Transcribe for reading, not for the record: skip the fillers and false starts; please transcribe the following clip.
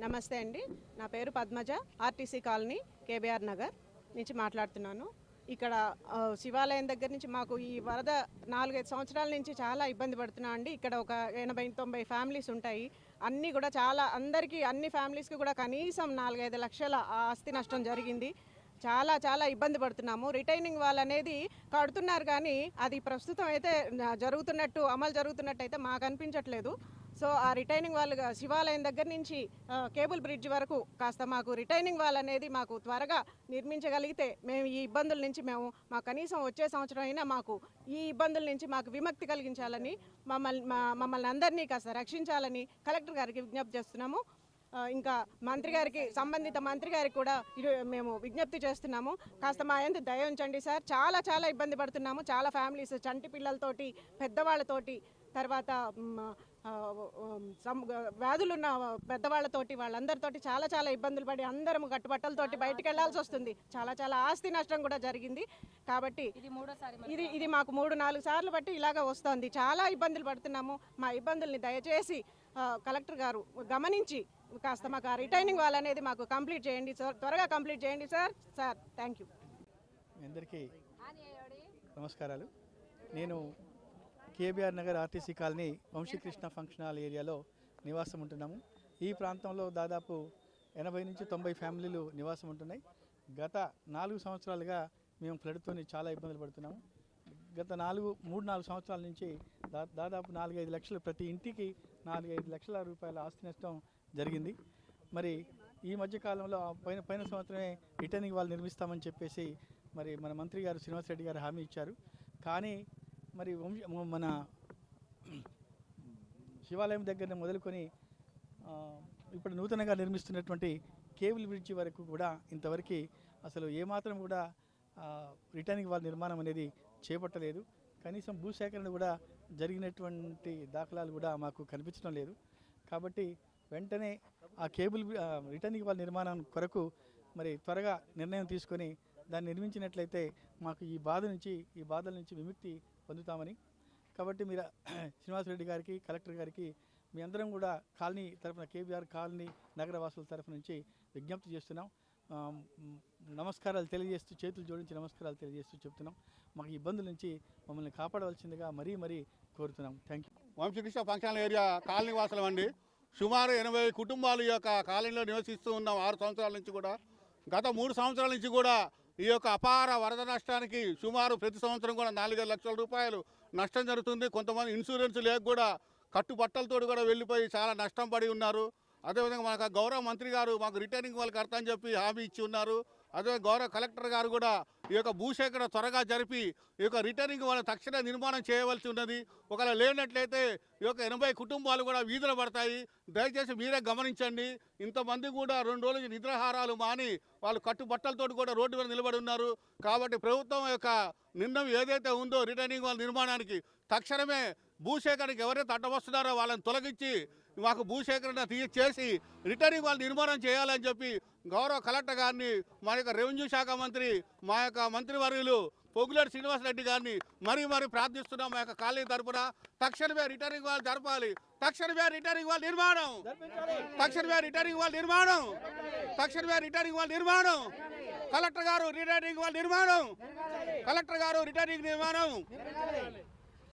నమస్తే అండి. నా పేరు Padmaja. RTC colony KBR Nagar నుంచి మాట్లాడుతున్నాను. ఇక్కడ శివాలయం దగ్గర నుంచి మాకు ఈ వరద 4-5 సంవత్సరాల నుంచి చాలా ఇబ్బంది పడుతున్నాం అండి. ఇక్కడ ఒక 80-90 ఫ్యామిలీస్ ఉంటాయి. అన్నీ కూడా చాలా అందరికీ అన్ని ఫ్యామిలీస్కి కూడా కనీసం 4-5 లక్షల ఆస్తి నష్టం జరిగింది. చాలా చాలా ఇబ్బంది పడుతున్నాము. రిటైనింగ్ వాల్ అనేది కడుతున్నారు కానీ అది ప్రస్తుతం అయితే అమలు జరుగుతున్నట్టు అయితే మాకు అనిపించట్లేదు. సో ఆ రిటైనింగ్ వాల్ శివాలయం దగ్గర నుంచి కేబుల్ బ్రిడ్జ్ వరకు కాస్త మాకు రిటైనింగ్ వాల్ అనేది మాకు త్వరగా నిర్మించగలిగితే మేము ఈ ఇబ్బందుల నుంచి మాకు కనీసం వచ్చే సంవత్సరం అయినా మాకు ఈ ఇబ్బందుల నుంచి మాకు విముక్తి కలిగించాలని మమ్మల్ని అందరినీ కాస్త రక్షించాలని కలెక్టర్ గారికి విజ్ఞప్తి చేస్తున్నాము. ఇంకా మంత్రి గారికి సంబంధిత మంత్రి గారికి కూడా మేము విజ్ఞప్తి చేస్తున్నాము. కాస్త మా యందు దయ ఉంచండి సార్. చాలా చాలా ఇబ్బంది పడుతున్నాము. చాలా ఫ్యామిలీస్ చంటి పిల్లలతోటి పెద్దవాళ్ళతోటి తర్వాత వ్యాధులున్న పెద్దవాళ్ళతోటి వాళ్ళందరితోటి చాలా చాలా ఇబ్బందులు పడి అందరం కట్టుబట్టలతోటి బయటికి వెళ్లాల్సి వస్తుంది. చాలా చాలా ఆస్తి నష్టం కూడా జరిగింది. కాబట్టి ఇది మాకు 3-4 సార్లు బట్టి ఇలాగ వస్తుంది. చాలా ఇబ్బందులు పడుతున్నాము. మా ఇబ్బందుల్ని దయచేసి కలెక్టర్ గారు గమనించి కాస్త మాకు రిటైనింగ్ వాల్ అనేది మాకు కంప్లీట్ చేయండి సార్. త్వరగా కంప్లీట్ చేయండి సార్. Thank you. అందరికీ నమస్కారాలు. నేను KBR Nagar RTC colony Vamsikrishna function hall ఏరియాలో నివాసం ఉంటున్నాము. ఈ ప్రాంతంలో దాదాపు 80-90 ఫ్యామిలీలు నివాసం ఉంటున్నాయి. గత 4 సంవత్సరాలుగా మేము ఫ్లడ్తో చాలా ఇబ్బందులు పడుతున్నాము. గత 3-4 సంవత్సరాల నుంచి దాదాపు 4-5 లక్షలు ప్రతి ఇంటికి 4-5 లక్షల రూపాయల ఆస్తి నష్టం జరిగింది. మరి ఈ మధ్యకాలంలో పైన సంవత్సరమే రిటర్నింగ్ వాల్ నిర్మిస్తామని చెప్పేసి మరి మన మంత్రి గారు శ్రీనివాసరెడ్డి గారు హామీ ఇచ్చారు. కానీ మరి మన శివాలయం దగ్గర మొదలుకొని ఇప్పుడు నూతనంగా నిర్మిస్తున్నటువంటి కేబుల్ బ్రిడ్జి వరకు కూడా ఇంతవరకు అసలు ఏమాత్రం కూడా రిటర్నింగ్ వాల్ నిర్మాణం అనేది చేపట్టలేదు. కనీసం భూసేకరణ కూడా జరిగినటువంటి దాఖలాలు కూడా మాకు కనిపించడం లేదు. కాబట్టి వెంటనే ఆ రిటర్నింగ్ వాల్ నిర్మాణం కొరకు మరి త్వరగా నిర్ణయం తీసుకొని దాన్ని నిర్మించినట్లయితే మాకు ఈ బాధల నుంచి విముక్తి పొందుతామని. కాబట్టి మీరు శ్రీనివాసరెడ్డి గారికి కలెక్టర్ గారికి మీ అందరం కూడా కాలనీ తరఫున కేబీఆర్ కాలనీ నగరవాసుల తరఫు నుంచి విజ్ఞప్తి చేస్తున్నాం. నమస్కారాలు తెలియజేస్తూ చేతులు జోడించి నమస్కారాలు తెలియజేస్తూ చెప్తున్నాం. మాకు ఇబ్బందుల నుంచి మమ్మల్ని కాపాడవలసిందిగా మరీ కోరుతున్నాం. Thank you. Vamsikrishna function area colony వాసులం అండి. సుమారు 80 కుటుంబాలు ఈ యొక్క కాలనీలో నివసిస్తూ ఉన్నాం 6 సంవత్సరాల నుంచి కూడా. గత 3 సంవత్సరాల నుంచి కూడా ఈ యొక్క అపార వరద నష్టానికి సుమారు ప్రతి సంవత్సరం కూడా 4-5 లక్షల రూపాయలు నష్టం జరుగుతుంది. కొంతమంది ఇన్సూరెన్స్ లేక కూడా కట్టుబట్టలతో కూడా వెళ్ళిపోయి చాలా నష్టం పడి ఉన్నారు. అదేవిధంగా మనకు గౌరవ మంత్రి గారు మాకు రిటర్నింగ్ వాళ్ళకి కడతా అని చెప్పి హామీ ఇచ్చి ఉన్నారు. అదే గౌరవ కలెక్టర్ గారు కూడా ఈ యొక్క భూసేకరణ త్వరగా జరిపి ఈ యొక్క రిటర్నింగ్ వాళ్ళ తక్షణ నిర్మాణం చేయవలసి ఉన్నది. ఒకవేళ లేనట్లయితే ఈ యొక్క 80 కుటుంబాలు కూడా వీధులు పడతాయి. దయచేసి మీరే గమనించండి. ఇంతమంది కూడా 2 రోజులు నిద్రాహారాలు మాని వాళ్ళు కట్టుబట్టలతో కూడా రోడ్డు మీద నిలబడి ఉన్నారు. కాబట్టి ప్రభుత్వం యొక్క నిర్ణయం ఏదైతే ఉందో రిటర్నింగ్ వాళ్ళ నిర్మాణానికి తక్షణమే భూసేకరణకి ఎవరైతే అడ్డవస్తున్నారో వాళ్ళని తొలగించి మాకు భూసేకరణ చేసి రిటర్నింగ్ వాళ్ళు నిర్మాణం చేయాలని చెప్పి గౌరవ కలెక్టర్ గారిని మా యొక్క రెవెన్యూ శాఖ మంత్రి మా యొక్క మంత్రివర్యులు పొగులేటి శ్రీనివాసరెడ్డి గారిని మరీ ప్రార్థిస్తున్నాం. మా యొక్క కాలనీ తరపున తక్షణమే రిటర్నింగ్ వాళ్ళు జరపాలి. తక్షణమే రిటర్నింగ్ వాళ్ళ నిర్మాణం కలెక్టర్ గారు రిటర్నింగ్ వాళ్ళ నిర్మాణం